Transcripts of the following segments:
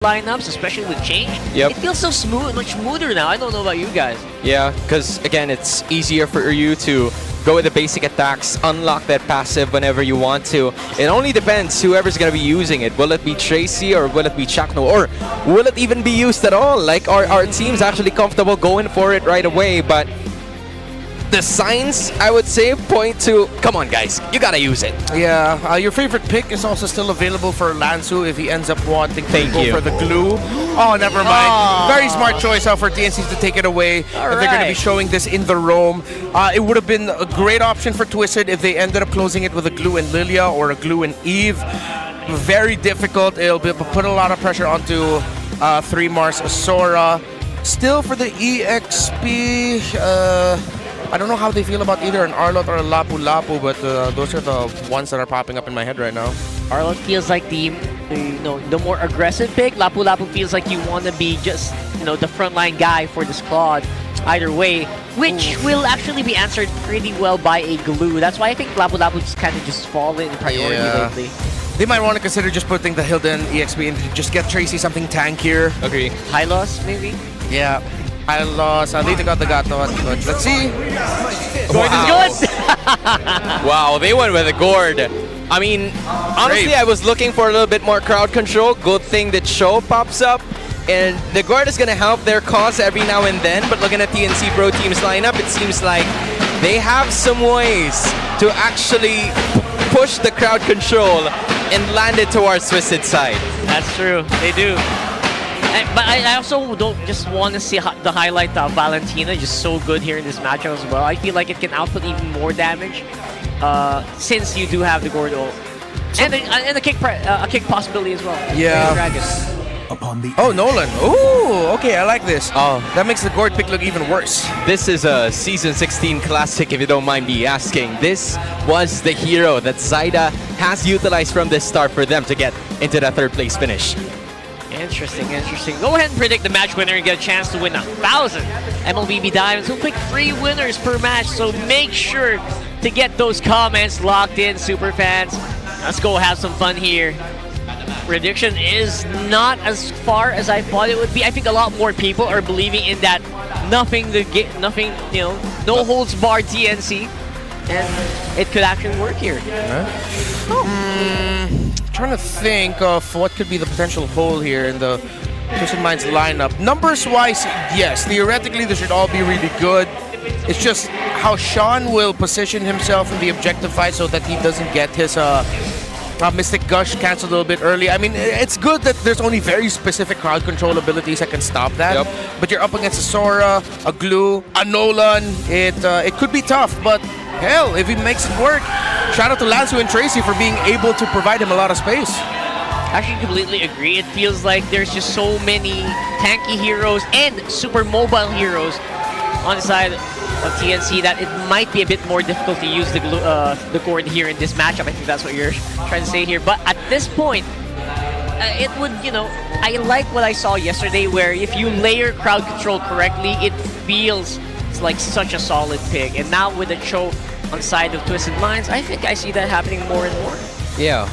lineups, especially with change. Yep. It feels so smooth, much smoother now. I don't know about you guys. Yeah, because again, it's easier for you to go with the basic attacks, unlock that passive whenever you want to. It only depends whoever's going to be using it. Will it be Tracy or will it be Chakno? Or will it even be used at all? Like, our team's actually comfortable going for it right away, but the signs, I would say, point to, come on guys, you gotta use it. Yeah, your favorite pick is also still available for Lansu if he ends up wanting to go for the glue. Oh, never mind. Very smart choice for TNCs to take it away if they're going to be showing this in the roam. It would have been a great option for Twisted if they ended up closing it with a glue in Lilia or a glue in Eve. Very difficult. It'll put a lot of pressure onto 3 Mars Sora. Still for the EXP, I don't know how they feel about either an Arlot or a Lapu Lapu, but those are the ones that are popping up in my head right now. Arlot feels like the more aggressive pick. Lapu Lapu feels like you want to be just the frontline guy for the squad. Either way, which will actually be answered pretty well by a glue. That's why I think Lapu Lapu just kind of fallen in priority lately. They might want to consider just putting the Hilden EXP and just get Tracy something tankier. Agree. High loss maybe. Yeah. I lost. Dito got the gato. Let's see. Gourd is good. Wow, they went with a gourd. I mean, honestly, I was looking for a little bit more crowd control. Good thing that Show pops up. And the gourd is going to help their cause every now and then. But looking at TNC Pro Team's lineup, it seems like they have some ways to actually push the crowd control and land it towards Twisted side. That's true. They do. But I also don't just want to see the highlight of Valentina just so good here in this matchup as well. I feel like it can output even more damage since you do have the gourd ult. And a kick possibility as well. Yeah. Oh, Nolan. Ooh, okay, I like this. Oh, that makes the gourd pick look even worse. This is a Season 16 classic, if you don't mind me asking. This was the hero that Zyda has utilized from the start for them to get into the 3rd place finish. Interesting. Go ahead and predict the match winner and get a chance to win 1,000 MLBB Diamonds. We'll pick 3 winners per match, so make sure to get those comments locked in, super fans. Let's go have some fun here. Prediction is not as far as I thought it would be. I think a lot more people are believing in that no holds barred TNC, and it could actually work here. Trying to think of what could be the potential hole here in the Twisted Minds lineup. Numbers-wise, yes, theoretically they should all be really good. It's just how Sean will position himself in the objective fight so that he doesn't get his Mystic Gush canceled a little bit early. I mean, it's good that there's only very specific crowd control abilities that can stop that. Yep. But you're up against a Sora, a Glue, a Nolan. It could be tough, but hell, if he makes it work, shout out to Lansu and Tracy for being able to provide him a lot of space. I actually completely agree. It feels like there's just so many tanky heroes and super mobile heroes on the side of TNC that it might be a bit more difficult to use the gourd here in this matchup. I think that's what you're trying to say here. But at this point, it would, I like what I saw yesterday where if you layer crowd control correctly, it feels like such a solid pick. And now with the choke on side of Twisted Minds, I think I see that happening more and more. Yeah,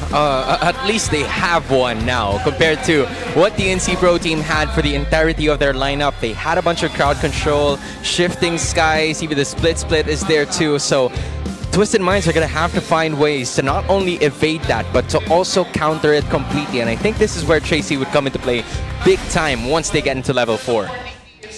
at least they have one now compared to what the NC Pro Team had for the entirety of their lineup. They had a bunch of crowd control, shifting skies, even the split is there too. So Twisted Minds are going to have to find ways to not only evade that, but to also counter it completely. And I think this is where Tracy would come into play big time once they get into level 4.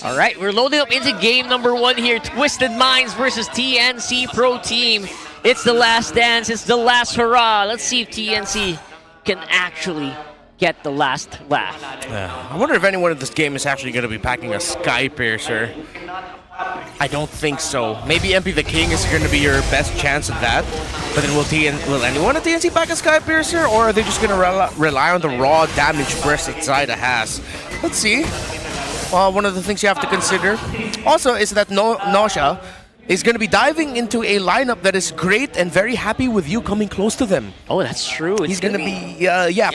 All right, we're loading up into game number 1 here. Twisted Minds versus TNC Pro Team. It's the last dance. It's the last hurrah. Let's see if TNC can actually get the last laugh. I wonder if anyone in this game is actually going to be packing a Sky Piercer. I don't think so. Maybe MP the King is going to be your best chance at that. But then will anyone at TNC pack a Sky Piercer? Or are they just going to rely on the raw damage burst that Zyda has? Let's see. One of the things you have to consider also is that Nausea is going to be diving into a lineup that is great and very happy with you coming close to them. Oh, that's true. He's going to be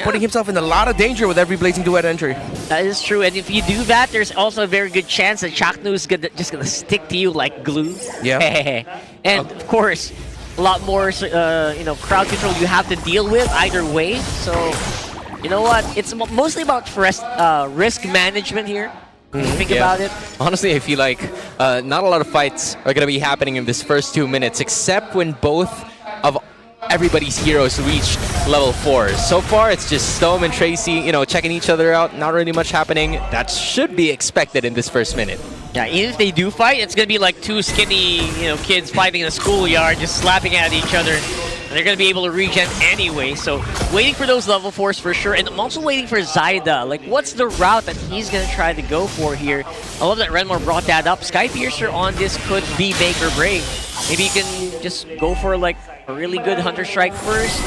putting himself in a lot of danger with every Blazing Duet entry. That is true. And if you do that, there's also a very good chance that Chaknu is just going to stick to you like glue. Yeah. And of course, a lot more crowd control you have to deal with either way. So You know what? It's mostly about risk management here. When you think about it. Honestly, I feel like not a lot of fights are going to be happening in this first 2 minutes, except when both of everybody's heroes reached level 4. So far, it's just Stome and Tracy, you know, checking each other out. Not really much happening. That should be expected in this first minute. Yeah, even if they do fight, it's gonna be like two skinny, kids fighting in a schoolyard, just slapping at each other. And they're gonna be able to regen anyway. So waiting for those level 4s for sure. And I'm also waiting for Zyda. Like, what's the route that he's gonna try to go for here? I love that Renmore brought that up. Skypiercer on this could be make or break. Maybe you can just go for like a really good Hunter Strike first.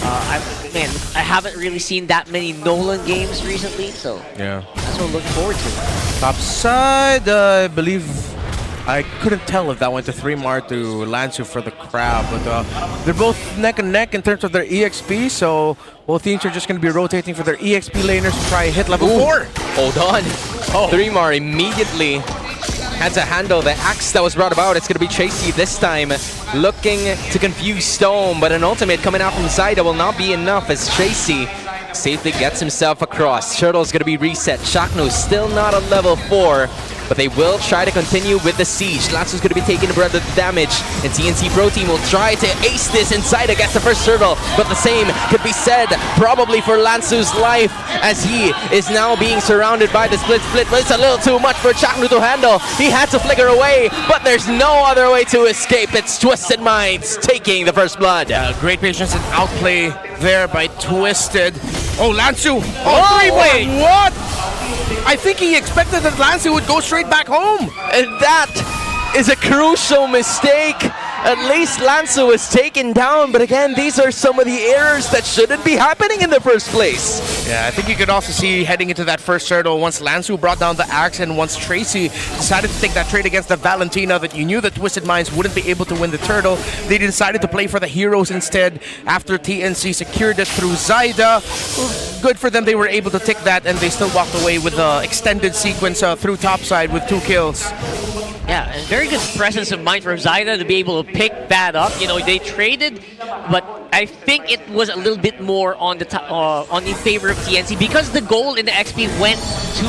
I haven't really seen that many Nolan games recently, so yeah, that's what I'm looking forward to. Top side, I believe, I couldn't tell if that went to 3-Mar to Lansu for the crab, but they're both neck and neck in terms of their EXP, so both teams are just going to be rotating for their EXP laners to try and hit level 4. Hold on. 3-Mar immediately had to handle the axe that was brought about. It's going to be Tracy this time, looking to confuse Stone, but an ultimate coming out from Zyda will not be enough as Tracy safely gets himself across. Turtle's going to be reset. Shaknu still not a level 4, but they will try to continue with the siege. Lansu's going to be taking a breath of the damage, and TNC Pro Team will try to ace this inside against the first turtle, but the same could be said probably for Lansu's life as he is now being surrounded by the split, but it's a little too much for Shaknu to handle. He had to flicker away, but there's no other way to escape. It's Twisted Minds taking the first blood. Great patience and outplay there by Twisted. Oh, Lansu! Oh, 3-1! What? I think he expected that Lansu would go straight back home. And that is a crucial mistake. At least Lansu was taken down, but again, these are some of the errors that shouldn't be happening in the first place. Yeah, I think you could also see heading into that first turtle, once Lansu brought down the axe and once Tracy decided to take that trade against the Valentina, that you knew that Twisted Minds wouldn't be able to win the turtle. They decided to play for the heroes instead after TNC secured it through Zyda. Good for them, they were able to take that, and they still walked away with the extended sequence through topside with 2 kills. Yeah, and very good presence of mind for Zyda to be able to pick that up. They traded, but I think it was a little bit more on the favor of TNC because the gold in the XP went to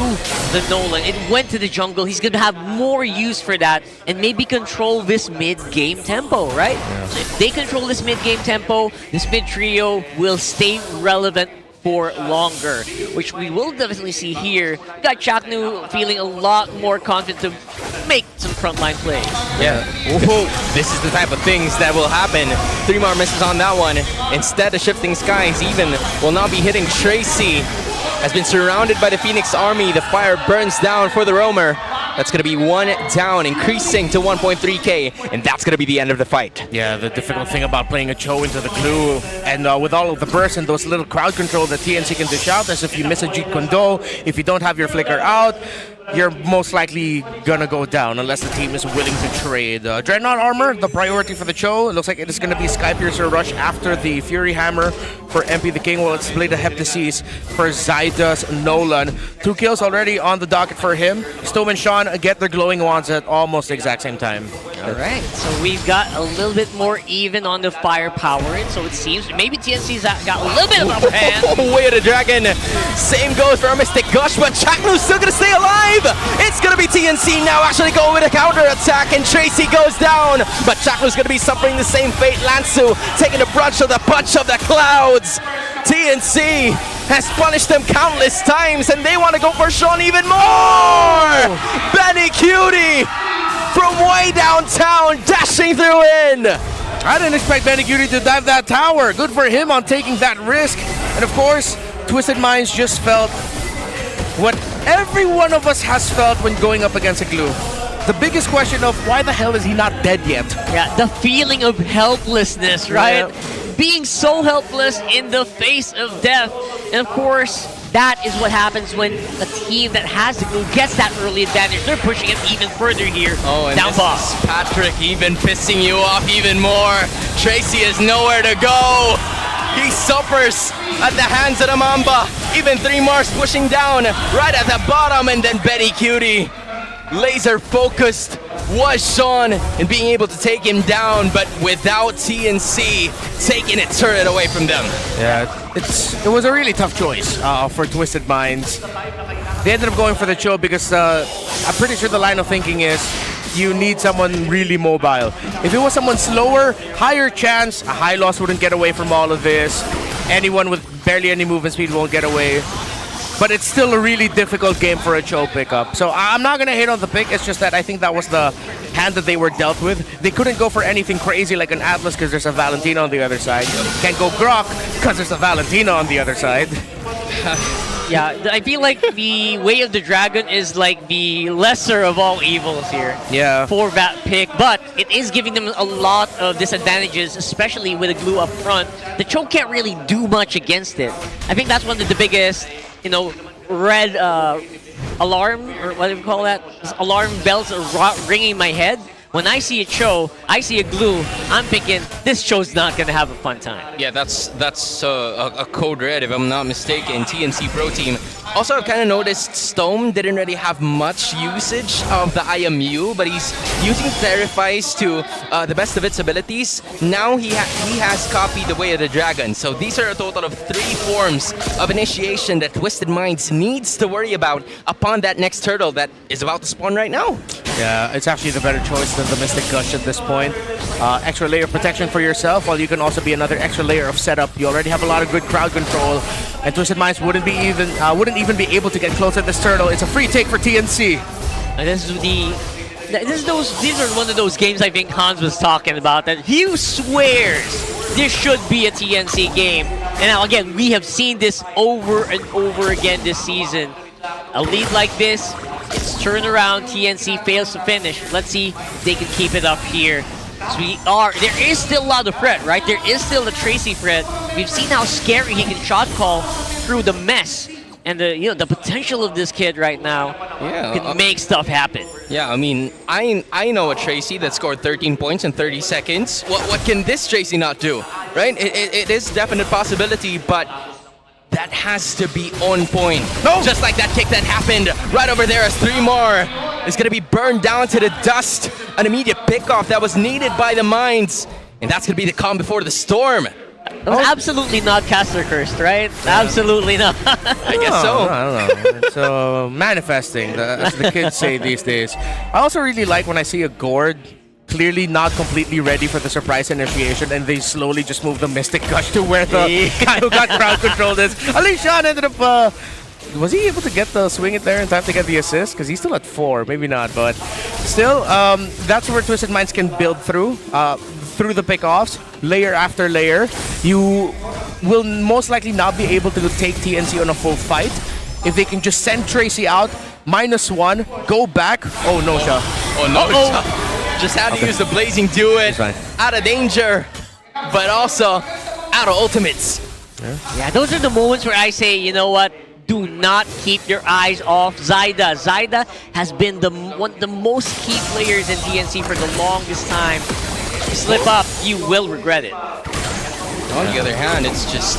the Nolan. It went to the jungle. He's going to have more use for that and maybe control this mid-game tempo, right? Yeah. So if they control this mid-game tempo, this mid-trio will stay relevant for longer, which we will definitely see here. We got Shaknu feeling a lot more confident to make some frontline plays. Yeah, this is the type of things that will happen. 3-Mar misses on that one. Instead of shifting skies, even will not be hitting Tracy. Has been surrounded by the Phoenix army. The fire burns down for the roamer. That's going to be 1 down, increasing to 1.3k, and that's going to be the end of the fight. Yeah, the difficult thing about playing a Cho into the glue, and with all of the bursts and those little crowd control that TNC can dish out, as if you miss a Jeet Kune Do, if you don't have your flicker out, you're most likely gonna go down unless the team is willing to trade. Dreadnought armor, the priority for the Cho. It looks like it is gonna be Skypiercer rush after the Fury Hammer for MP the King, while it's Blade of Heptasis for Zyda's Nolan. 2 kills already on the docket for him. Stome and Sean get their glowing wands at almost the exact same time. Alright, so we've got a little bit more even on the firepower, and so it seems maybe TNC's got a little bit of upper hand. Way of the dragon. Same goes for Mystic Gush, but Chaknu's still gonna stay alive. It's gonna be TNC now actually going with a counter attack, and Tracy goes down, but Chaknu's gonna be suffering the same fate. Lansu taking the brunt of the punch of the clouds. TNC has punished them countless times, and they want to go for Sean even more. Benny Cutie from way downtown dashing through in. I didn't expect Benny Cutie to dive that tower. Good for him on taking that risk. And of course, Twisted Minds just felt what every one of us has felt when going up against a glue. The biggest question of why the hell is he not dead yet? Yeah, the feeling of helplessness, right? Yeah. Being so helpless in the face of death. And of course, that is what happens when a team that has the glue gets that early advantage. They're pushing it even further here. Oh, and down boss. Patrick even pissing you off even more. Tracy has nowhere to go. He suffers at the hands of the Mamba. Even 3-Mar's pushing down right at the bottom, and then Betty Cutie laser focused was Sean in being able to take him down, but without TNC taking its turret away from them. Yeah, it was a really tough choice for Twisted Minds. They ended up going for the choke because I'm pretty sure the line of thinking is you need someone really mobile. If it was someone slower, higher chance, a high loss wouldn't get away from all of this. Anyone with barely any movement speed won't get away. But it's still a really difficult game for a choke pickup. So I'm not going to hate on the pick. It's just that I think that was the hand that they were dealt with. They couldn't go for anything crazy like an Atlas because there's a Valentina on the other side. Can't go Grok because there's a Valentina on the other side. Yeah, I feel like the Way of the Dragon is like the lesser of all evils here. Yeah. For that pick, but it is giving them a lot of disadvantages, especially with a glue up front. The choke can't really do much against it. I think that's one of the biggest, red alarm, or what do you call that? Alarm bells are ringing in my head. When I see a Cho, I see a glue, I'm thinking, this Cho's not going to have a fun time. Yeah, that's a code red, if I'm not mistaken. TNC Pro Team. Also, I've kind of noticed Stone didn't really have much usage of the IMU, but he's using Terrifies to the best of its abilities. Now he has copied the Way of the Dragon. So these are a total of 3 forms of initiation that Twisted Minds needs to worry about upon that next turtle that is about to spawn right now. Yeah, it's actually the better choice than the Mystic Gush at this point. Extra layer of protection for yourself, while you can also be another extra layer of setup. You already have a lot of good crowd control, and Twisted Minds wouldn't even be able to get close at this turtle. It's a free take for TNC. And these are one of those games I think Hans was talking about, that he swears this should be a TNC game. And now again, we have seen this over and over again this season. A lead like this, it's turn around, TNC fails to finish. Let's see if they can keep it up here. So there is still a lot of threat, right? There is still the Tracy threat. We've seen how scary he can shot call through the mess. And the potential of this kid right now can make stuff happen. Yeah, I mean, I know a Tracy that scored 13 points in 30 seconds. What can this Tracy not do, right? It is a definite possibility, but that has to be on point. No! Just like that kick that happened right over there as 3 more is going to be burned down to the dust. An immediate pickoff that was needed by the Minds. And that's going to be the calm before the storm. It was absolutely not caster cursed, right? Yeah. Absolutely not. I guess so. I don't know. It's manifesting, as the kids say these days. I also really like when I see a Gord clearly not completely ready for the surprise initiation, and they slowly just move the Mystic Gush to where the guy who got crowd controlled is. At least Sean ended up... was he able to get the swing it there in time to get the assist? Because he's still at 4, maybe not, but still, that's where Twisted Minds can build through the pickoffs, layer after layer. You will most likely not be able to take TNC on a full fight. If they can just send Tracy out, -1, go back. Oh, no, Sha. Oh, no, just had to use the Blazing Duet. Out of danger, but also out of ultimates. Yeah, those are the moments where I say, you know what? Do not keep your eyes off Zyda. Zyda has been one of the most key players in TNC for the longest time. If you slip up, you will regret it. On the other hand, it's just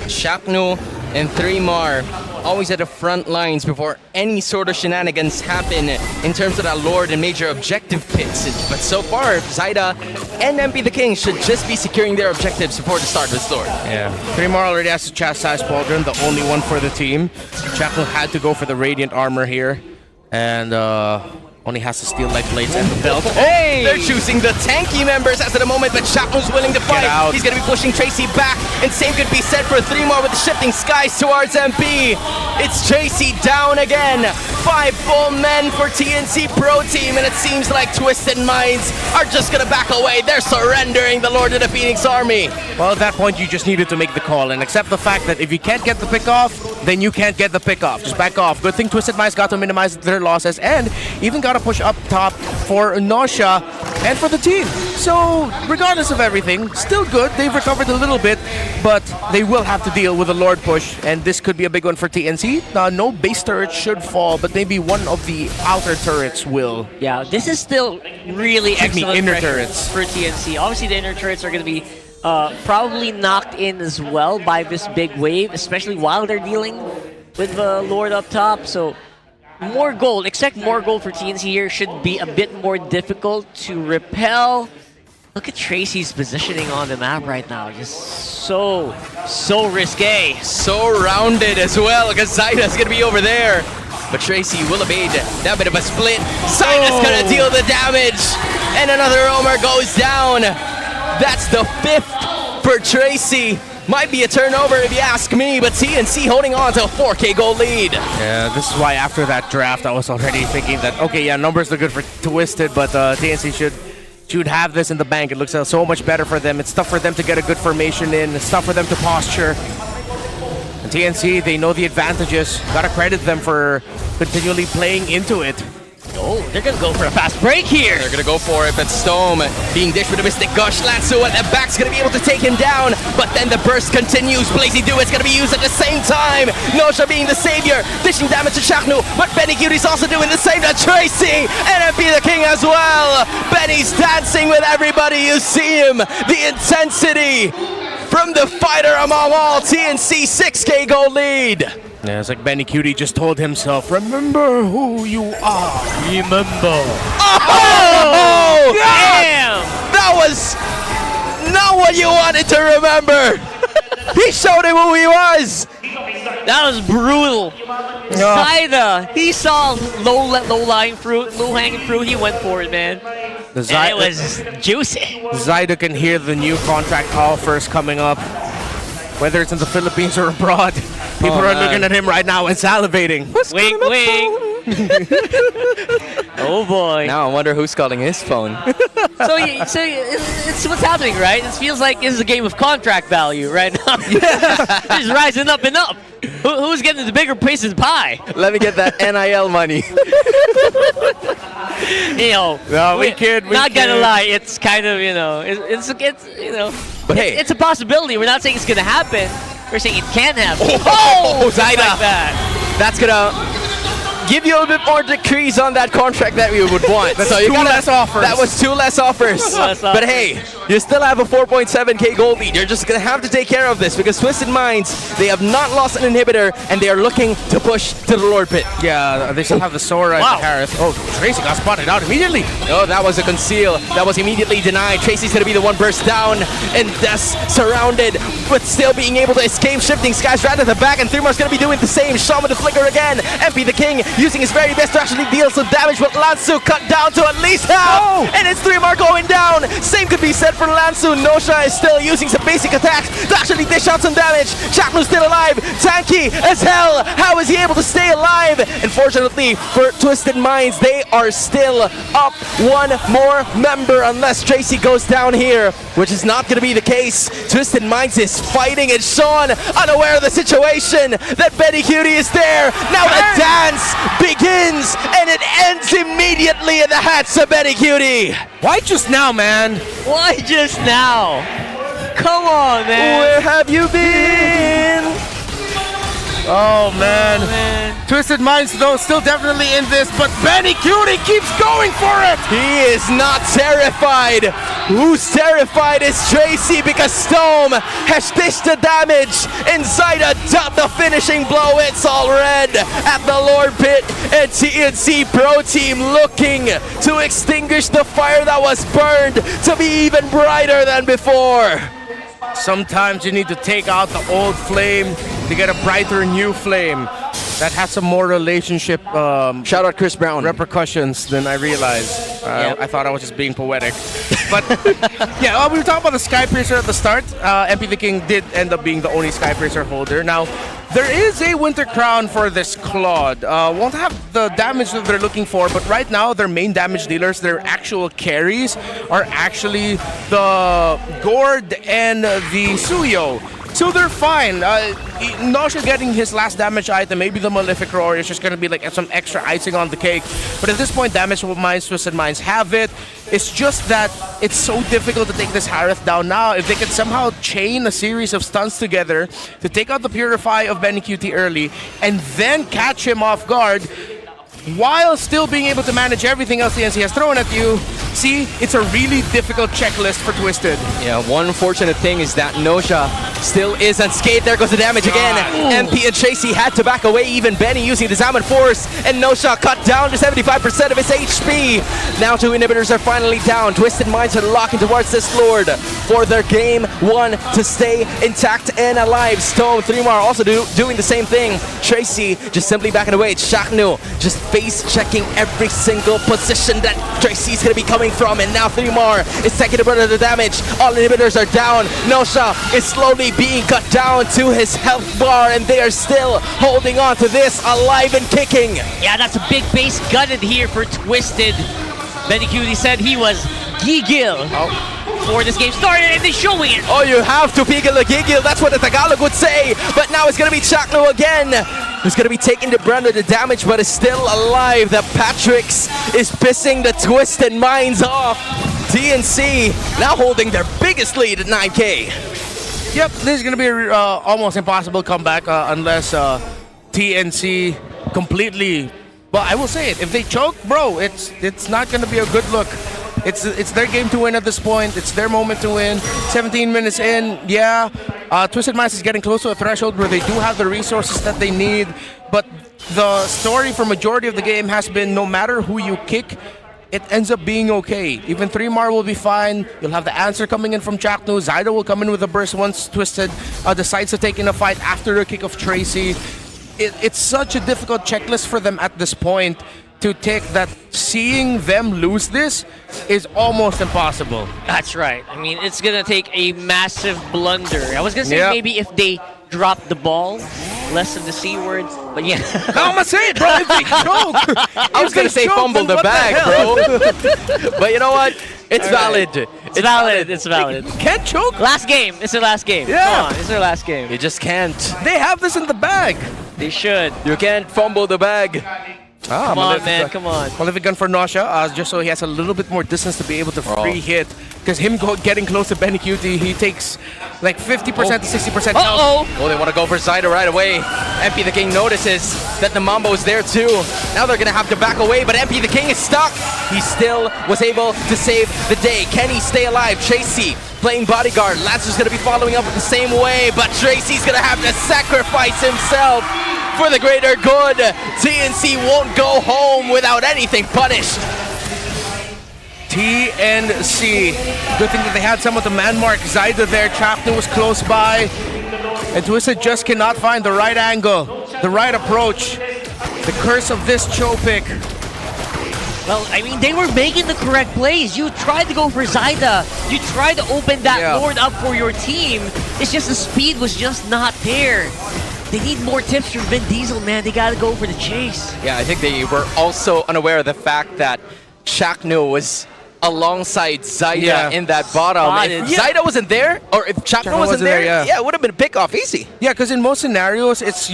Shapnu and 3 more always at the front lines before any sort of shenanigans happen in terms of that Lord and major objective picks. But so far, Zyda and MP the King should just be securing their objectives before the start of the story. Yeah. 3 more already has to chastise Pauldron, the only one for the team. Chapel had to go for the Radiant Armor here, and only has to steal like blades and the belt. Hey! They're choosing the tanky members as of the moment, but Chapel's willing to fight. He's going to be pushing Tracy back, and same could be said for 3 more with the shifting skies towards MP. It's Tracy down again. 5 full men for TNC Pro Team, and it seems like Twisted Minds are just going to back away. They're surrendering the Lord of the Phoenix Army. Well, at that point, you just needed to make the call and accept the fact that if you can't get the pick off, then you can't get the pick off. Just back off. Good thing Twisted Minds got to minimize their losses, and even got a push up top for Nausea and for the team. So, regardless of everything, still good. They've recovered a little bit, but they will have to deal with a Lord push, and this could be a big one for TNC. No base turrets should fall, but maybe one of the outer turrets will. Yeah, this is still really excellent inner turrets for TNC. Obviously, the inner turrets are going to be probably knocked in as well by this big wave, especially while they're dealing with the Lord up top. So more gold, expect more gold for TNC here, should be a bit more difficult to repel. Look at Tracy's positioning on the map right now. Just so risque. So rounded as well, because Zyda's gonna be over there. But Tracy will evade that bit of a split. Zyda's gonna deal the damage. And another roamer goes down. That's the 5th for Tracy. Might be a turnover if you ask me, but TNC holding on to a 4K gold lead. Yeah, this is why after that draft, I was already thinking that, okay, yeah, numbers look good for Twisted, but TNC should have this in the bank. It looks so much better for them. It's tough for them to get a good formation in. It's tough for them to posture. And TNC, they know the advantages. Gotta credit them for continually playing into it. Oh, they're gonna go for a fast break here. They're gonna go for it, but Stome being dished with a Mystic Gush. Lansu at the back's gonna be able to take him down, but then the burst continues. Blazy Duet's gonna be used at the same time. Nosha being the savior, dishing damage to Shaknu, but Benny Cutie's also doing the same to Tracy, and MP the King as well. Benny's dancing with everybody, you see him. The intensity from the fighter among all. TNC 6K gold lead. Yeah, it's like Benny Cutie just told himself, remember who you are. Remember. Oh! Damn! That was not what you wanted to remember. He showed him who he was. That was brutal. Zyda, he saw low-lying fruit, low-hanging fruit. He went for it, man. And it was juicy. Zyda can hear the new contract offers coming up, whether it's in the Philippines or abroad. People are looking at him right now and salivating. Wink, wink. Oh boy. Now I wonder who's calling his phone. So it's what's happening, right? It feels like this is a game of contract value right now. Yeah. It's rising up and up. Who's getting the bigger piece of the pie? Let me get that NIL money. You know, No, we kid. Not gonna lie, it's kind of, you know, it's you know, But hey, it's a possibility. We're not saying it's gonna happen. We're saying it can happen. Oh, Just like Zyda. that. That's gonna give you a bit more decrease on that contract that we would want. That's so you two gotta, less offers. That was 2 less offers. Less But offers. hey, you still have a 4.7k gold lead. You're just gonna have to take care of this because Twisted Minds, they have not lost an inhibitor and they are looking to push to the Lord Pit. Yeah, they still have the Sora Wow. and the Harith. Oh, Tracy got spotted out immediately. Oh, that was a conceal. That was immediately denied. Tracy's gonna be the one burst down and thus surrounded, but still being able to escape. Shifting Skies right at the back, and Threemar's gonna be doing the same. Shawn with the flicker again. MP the King using his very best to actually deal some damage, but Lansu cut down to at least half, and it's Threemar going down. Same could be said for Lansu. Nosha is still using some basic attacks to actually dish out some damage. Shaknu's still alive. Tanky as hell. How is he able to stay alive? Unfortunately for Twisted Minds, they are still up one more member unless Tracy goes down here, which is not going to be the case. Twisted Minds is fighting, and Shawn, unaware of the situation, that Betty Cutie is there. Now the dance begins, and it ends immediately in the hats of Betty Cutie. Why just now, man? Why just now? Come on, man. Where have you been? Oh, man. Man. Twisted Minds, though, still definitely in this, but Benny Cutie keeps going for it. He is not terrified. Who's terrified is Tracy because Stome has dished the damage inside the finishing blow. It's all red at the Lord Pit, and TNC Pro Team looking to extinguish the fire that was burned to be even brighter than before. Sometimes you need to take out the old flame to get a brighter new flame that has some more relationship Shout out Chris Brown. repercussions than I realized. Yep. I thought I was just being poetic. But yeah, we were talking about the Skypiercer at the start. MP the King did end up being the only Skypiercer holder. Now, there is a Winter Crown for this Claude. Won't have the damage that they're looking for, but right now their main damage dealers, their actual carries, are actually the Gord and the Suyo. So they're fine. Nosha getting his last damage item, maybe the Malefic Roar, is just going to be like some extra icing on the cake. But at this point, Damage Minds, Twisted Minds have it. It's just that it's so difficult to take this Harith down now. If they could somehow chain a series of stunts together to take out the Purify of Benny Cutie early and then catch him off guard, while still being able to manage everything else TNC has thrown at you, see, it's a really difficult checklist for Twisted. Yeah, one unfortunate thing is that Nosha Still is unscathed. There goes the damage again. MP and Tracy had to back away. Even Benny using the Zaman Force. And No Shot cut down to 75% of his HP. Now 2 inhibitors are finally down. Twisted Minds are locking towards this Lord for their game 1 to stay intact and alive. Stone, 3mar also doing the same thing. Tracy just simply backing away. Shaknu just face checking every single position that Tracy's going to be coming from. And now 3mar is taking a bit of the damage. All inhibitors are down. Nosha is slowly being cut down to his health bar, and they are still holding on to this, alive and kicking. Yeah, that's a big base gutted here for Twisted. Benny Cutie said he was Gigil before this game started, and they're showing it. Oh, you have to pigil the Gigil. That's what the Tagalog would say. But now it's going to be Chakno again, who's going to be taking the brunt of the damage, but is still alive. The Patricks is pissing the Twisted Minds off. TNC now holding their biggest lead at 9K. Yep, this is going to be almost impossible comeback unless TNC completely... Well, I will say it. If they choke, bro, it's not going to be a good look. It's their game to win at this point. It's their moment to win. 17 minutes in, yeah. Twisted Minds is getting close to a threshold where they do have the resources that they need. But the story for majority of the game has been no matter who you kick, it ends up being okay. Even 3mar will be fine. You'll have the answer coming in from Chaknu. Zyda will come in with a burst once Twisted decides to take in a fight after the kick of Tracy. It's such a difficult checklist for them at this point to take that seeing them lose this is almost impossible. That's right. I mean, it's going to take a massive blunder. I was going to say maybe if they drop the ball, less of the C words, but yeah. No, I'm gonna say it, bro. If they choke. I was going to say fumble the bag, bro. But you know what? It's valid. It's valid. It's valid. Can't choke. Last game. It's their last game. Yeah. Come on, it's their last game. You just can't. They have this in the bag. They should. You can't fumble the bag. Come on, man. Come on. Malefic gun for Nausea, just so he has a little bit more distance to be able to free hit. Because him getting close to Benny Cutie, he takes like 50% to 60% health. Oh, they want to go for Zyda right away. MP the King notices that the Mambo's there too. Now they're going to have to back away, but MP the King is stuck. He still was able to save the day. Can he stay alive? Tracy playing bodyguard. Lancer's going to be following up the same way, but Tracy's going to have to sacrifice himself for the greater good. TNC won't go home without anything punished. TNC. Good thing that they had someone to man mark Zyda there. Chapter was close by. And Twisted just cannot find the right angle, the right approach. The curse of this Cho pick. Well, I mean, they were making the correct plays. You tried to go for Zyda. You tried to open that Lord up for your team. It's just the speed was just not there. They need more tips from Vin Diesel, man. They got to go for the chase. Yeah, I think they were also unaware of the fact that Chakno was alongside Zyda in that bottom. If Zyda wasn't there, or if Chakno wasn't there, it would have been a pick off easy. Yeah, because in most scenarios, it's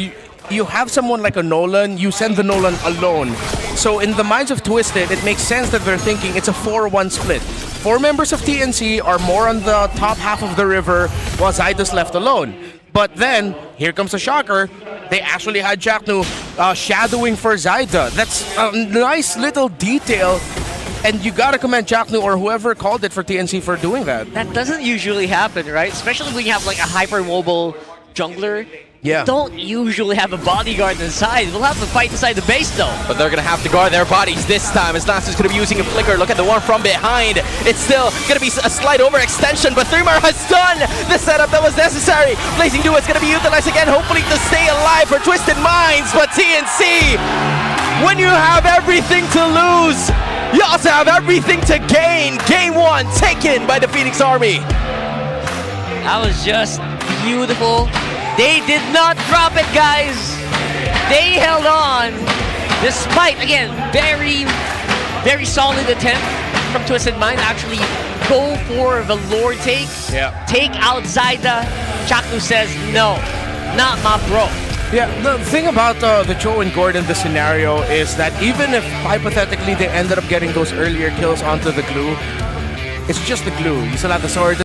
you have someone like a Nolan, you send the Nolan alone. So in the minds of Twisted, it makes sense that they're thinking it's a 4-1 split. 4 members of TNC are more on the top half of the river, while Zyda's left alone. But then, here comes the shocker, they actually had Chaknu shadowing for Zyda. That's a nice little detail. And you gotta commend Chaknu or whoever called it for TNC for doing that. That doesn't usually happen, right? Especially when you have like a hyper-mobile jungler. Yeah. You don't usually have a bodyguard inside. We'll have to fight inside the base though. But they're gonna have to guard their bodies this time as Lancer's gonna be using a flicker. Look at the one from behind. It's still gonna be a slight overextension, but 3mar has done the setup that was necessary. Blazing Duo is gonna be utilized again, hopefully to stay alive for Twisted Minds. But TNC, when you have everything to lose, you also have everything to gain. Game 1 taken by the Phoenix Army. That was just beautiful. They did not drop it, guys. They held on, despite, again, very solid attempt from Twisted Mind. Actually, go for the Lord take. Take out Zyda. Chaknu says, no, not my bro. Yeah, the thing about the Cho and Gordon, the scenario, is that even if hypothetically they ended up getting those earlier kills onto the glue, it's just the glue. You still have the sword.